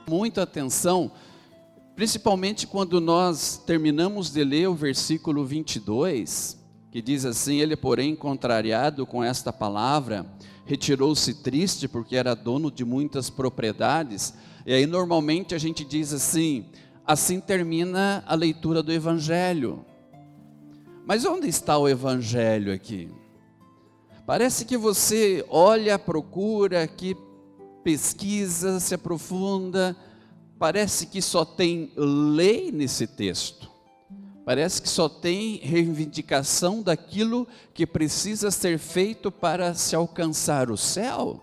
Muita atenção, principalmente quando nós terminamos de ler o versículo 22, que diz assim: ele, porém, contrariado com esta palavra, retirou-se triste, porque era dono de muitas propriedades. E aí normalmente a gente diz assim termina a leitura do Evangelho. Mas onde está o Evangelho aqui? Parece que você olha, procura, que pesquisa, se aprofunda, parece que só tem lei nesse texto. Parece que só tem reivindicação daquilo que precisa ser feito para se alcançar o céu.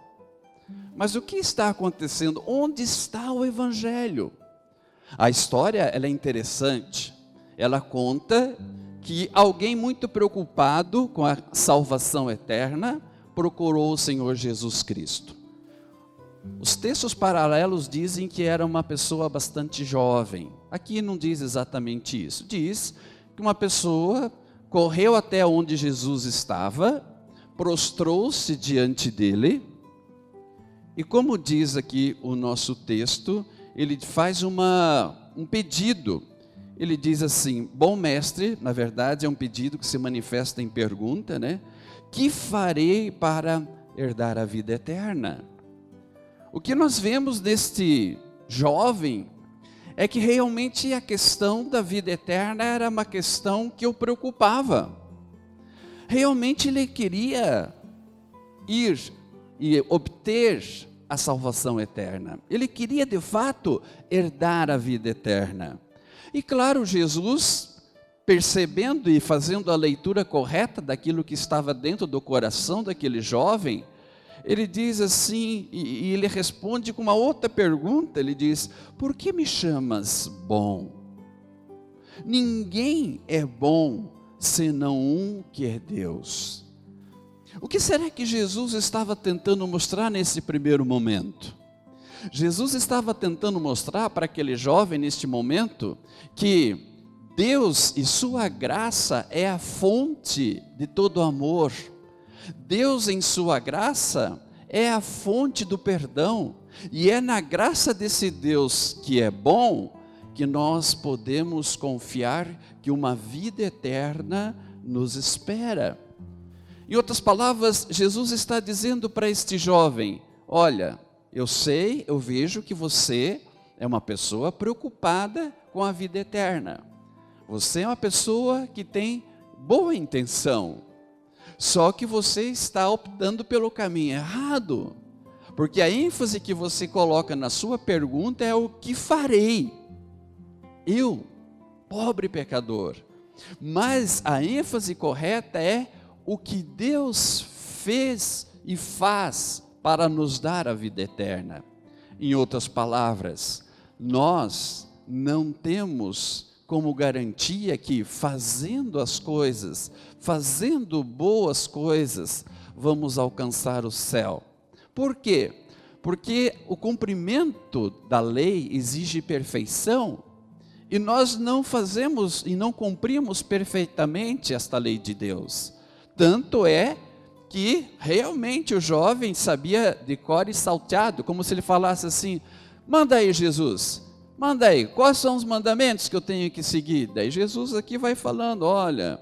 Mas o que está acontecendo? Onde está o Evangelho? A história ela é interessante. Ela conta que alguém muito preocupado com a salvação eterna procurou o Senhor Jesus Cristo. Os textos paralelos dizem que era uma pessoa bastante jovem. Aqui não diz exatamente isso. Diz que uma pessoa correu até onde Jesus estava, prostrou-se diante dele, e como diz aqui o nosso texto, ele faz um pedido. Ele diz assim: bom mestre, na verdade é um pedido que se manifesta em pergunta, né? Que farei para herdar a vida eterna? O que nós vemos neste jovem é que realmente a questão da vida eterna era uma questão que o preocupava. Realmente ele queria ir e obter a salvação eterna. Ele queria de fato herdar a vida eterna. E claro, Jesus, percebendo e fazendo a leitura correta daquilo que estava dentro do coração daquele jovem, ele diz assim, e ele responde com uma outra pergunta. Ele diz: por que me chamas bom? Ninguém é bom senão um que é Deus. O que será que Jesus estava tentando mostrar nesse primeiro momento? Jesus estava tentando mostrar para aquele jovem neste momento que Deus e sua graça é a fonte de todo amor. Deus em sua graça é a fonte do perdão, e é na graça desse Deus que é bom, que nós podemos confiar que uma vida eterna nos espera. Em outras palavras, Jesus está dizendo para este jovem: olha, eu sei, eu vejo que você é uma pessoa preocupada com a vida eterna. Você é uma pessoa que tem boa intenção. Só que você está optando pelo caminho errado, porque a ênfase que você coloca na sua pergunta é o que farei, eu, pobre pecador. Mas a ênfase correta é o que Deus fez e faz para nos dar a vida eterna. Em outras palavras, nós não temos como garantia que fazendo as coisas, fazendo boas coisas, vamos alcançar o céu. Por quê? Porque o cumprimento da lei exige perfeição, e nós não fazemos e não cumprimos perfeitamente esta lei de Deus. Tanto é que realmente o jovem sabia de cor e salteado, como se ele falasse assim: manda aí, Jesus, manda aí, quais são os mandamentos que eu tenho que seguir? Daí Jesus aqui vai falando: olha,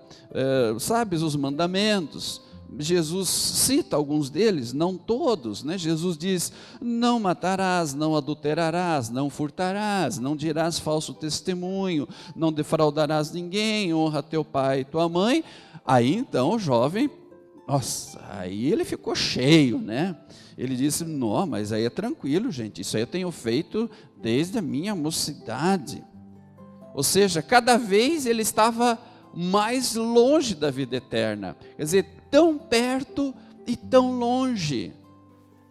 sabes os mandamentos? Jesus cita alguns deles, não todos, né? Jesus diz: não matarás, não adulterarás, não furtarás, não dirás falso testemunho, não defraudarás ninguém, honra teu pai e tua mãe. Aí então o jovem, nossa, aí ele ficou cheio, né? Ele disse: não, mas aí é tranquilo, gente, isso aí eu tenho feito desde a minha mocidade. Ou seja, cada vez ele estava mais longe da vida eterna. Quer dizer, tão perto e tão longe.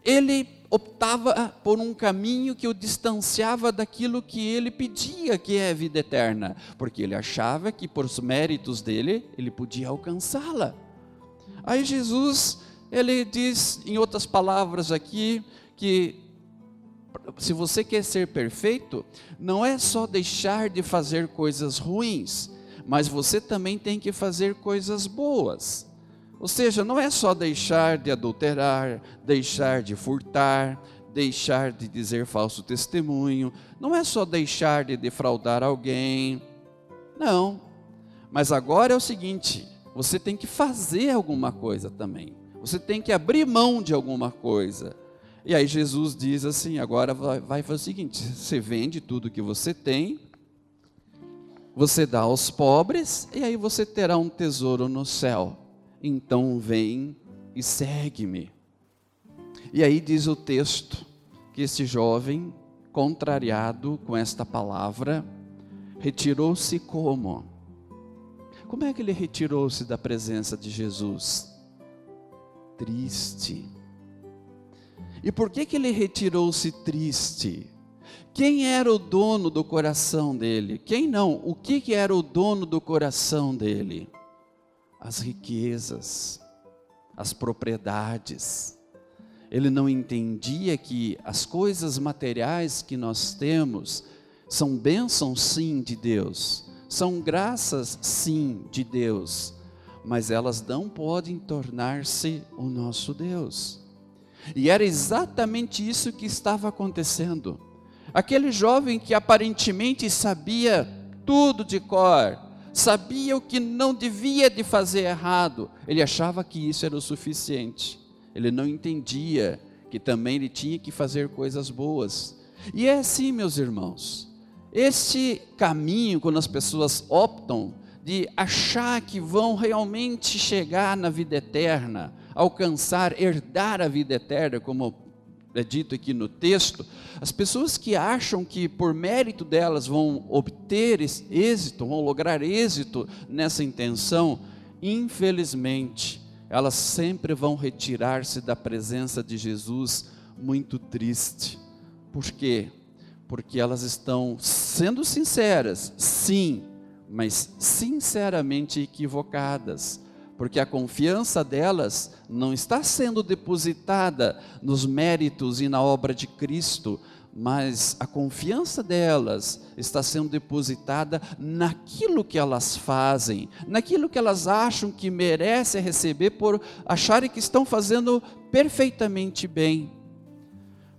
Ele optava por um caminho que o distanciava daquilo que ele pedia, que é a vida eterna, porque ele achava que por os méritos dele, ele podia alcançá-la. Aí Jesus, ele diz, em outras palavras aqui, que se você quer ser perfeito, não é só deixar de fazer coisas ruins, mas você também tem que fazer coisas boas. Ou seja, não é só deixar de adulterar, deixar de furtar, deixar de dizer falso testemunho, não é só deixar de defraudar alguém, não. Mas agora é o seguinte, você tem que fazer alguma coisa também, você tem que abrir mão de alguma coisa. E aí Jesus diz assim, agora vai fazer o seguinte, você vende tudo que você tem, você dá aos pobres, e aí você terá um tesouro no céu. Então vem e segue-me. E aí diz o texto, que esse jovem, contrariado com esta palavra, retirou-se como? Como é que ele retirou-se da presença de Jesus? Triste. E por que ele retirou-se triste? Quem era o dono do coração dele? Quem não? O que era o dono do coração dele? As riquezas, as propriedades. Ele não entendia que as coisas materiais que nós temos são bênçãos sim de Deus, são graças sim de Deus, mas elas não podem tornar-se o nosso Deus. E era exatamente isso que estava acontecendo. Aquele jovem que aparentemente sabia tudo de cor, sabia o que não devia de fazer errado, ele achava que isso era o suficiente. Ele não entendia que também ele tinha que fazer coisas boas. E é assim, meus irmãos, este caminho, quando as pessoas optam de achar que vão realmente chegar na vida eterna, alcançar, herdar a vida eterna, como é dito aqui no texto, as pessoas que acham que por mérito delas vão obter êxito, vão lograr êxito nessa intenção, infelizmente, elas sempre vão retirar-se da presença de Jesus muito triste. Por quê? Porque elas estão sendo sinceras, sim, mas sinceramente equivocadas. Porque a confiança delas não está sendo depositada nos méritos e na obra de Cristo, mas a confiança delas está sendo depositada naquilo que elas fazem, naquilo que elas acham que merecem receber por acharem que estão fazendo perfeitamente bem.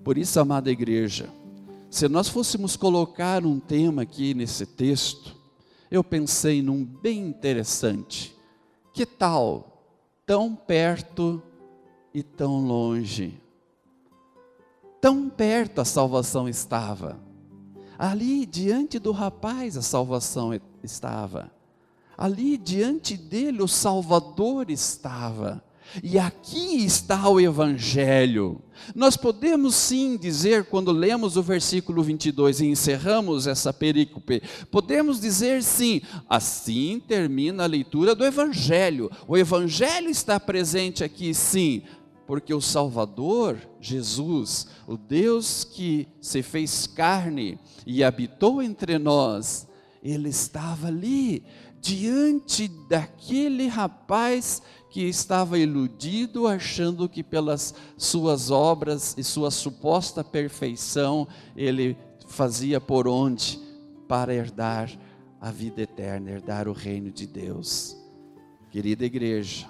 Por isso, amada igreja, se nós fôssemos colocar um tema aqui nesse texto, eu pensei num bem interessante. Que tal tão perto e tão longe? Tão perto a salvação estava. Ali diante do rapaz a salvação estava. Ali diante dele o Salvador estava. E aqui está o Evangelho. Nós podemos sim dizer, quando lemos o versículo 22 e encerramos essa perícope, podemos dizer sim, assim termina a leitura do Evangelho. O Evangelho está presente aqui sim, porque o Salvador, Jesus, o Deus que se fez carne e habitou entre nós, Ele estava ali, diante daquele rapaz que estava iludido, achando que pelas suas obras e sua suposta perfeição, ele fazia por onde para herdar a vida eterna, herdar o reino de Deus. Querida igreja,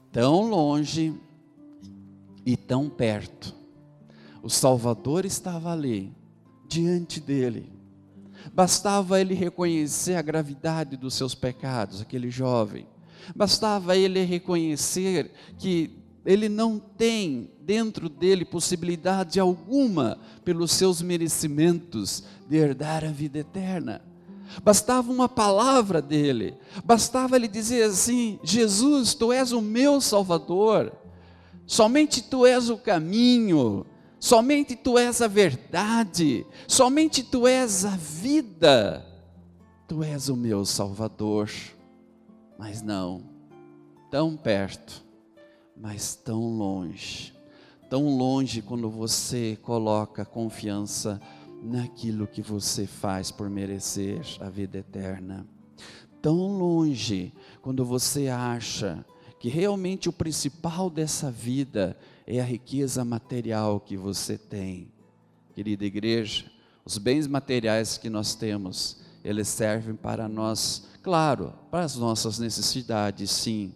tão longe e tão perto, o Salvador estava ali, diante dele. Bastava ele reconhecer a gravidade dos seus pecados, aquele jovem. Bastava ele reconhecer que ele não tem dentro dele possibilidade alguma, pelos seus merecimentos, de herdar a vida eterna. Bastava uma palavra dele, bastava ele dizer assim: Jesus, tu és o meu Salvador, somente tu és o caminho, somente tu és a verdade, somente tu és a vida, tu és o meu Salvador. Mas não, tão perto, mas tão longe quando você coloca confiança naquilo que você faz por merecer a vida eterna. Tão longe quando você acha que realmente o principal dessa vida é a riqueza material que você tem. Querida igreja, os bens materiais que nós temos, eles servem para nós, claro, para as nossas necessidades, sim,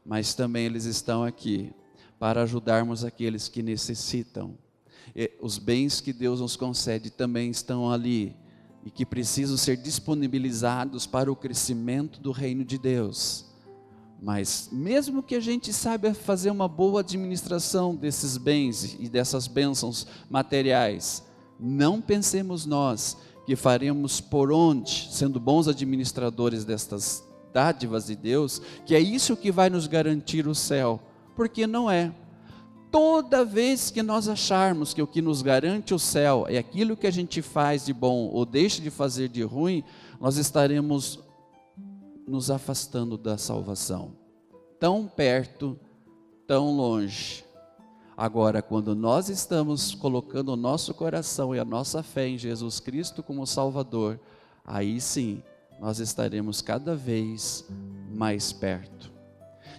mas também eles estão aqui para ajudarmos aqueles que necessitam. Os bens que Deus nos concede também estão ali e que precisam ser disponibilizados para o crescimento do reino de Deus. Mas mesmo que a gente saiba fazer uma boa administração desses bens e dessas bênçãos materiais, não pensemos nós que faremos por onde, sendo bons administradores destas dádivas de Deus, que é isso que vai nos garantir o céu, porque não é. Toda vez que nós acharmos que o que nos garante o céu é aquilo que a gente faz de bom ou deixa de fazer de ruim, nós estaremos nos afastando da salvação. Tão perto, tão longe. Agora, quando nós estamos colocando o nosso coração e a nossa fé em Jesus Cristo como Salvador, aí sim, nós estaremos cada vez mais perto.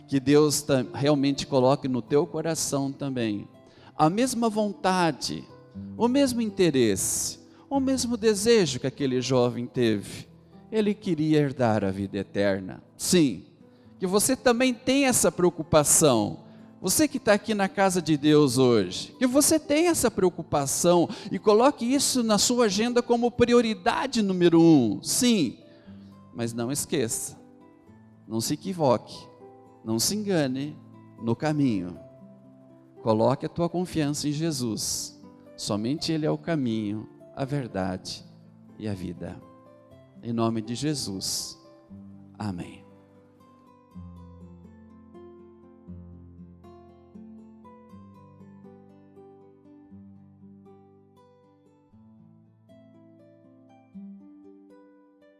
Que Deus realmente coloque no teu coração também a mesma vontade, o mesmo interesse, o mesmo desejo que aquele jovem teve. Ele queria herdar a vida eterna. Sim, que você também tem essa preocupação. Você que está aqui na casa de Deus hoje, que você tenha essa preocupação e coloque isso na sua agenda como prioridade número 1. Sim, mas não esqueça, não se equivoque, não se engane no caminho. Coloque a tua confiança em Jesus. Somente Ele é o caminho, a verdade e a vida. Em nome de Jesus. Amém.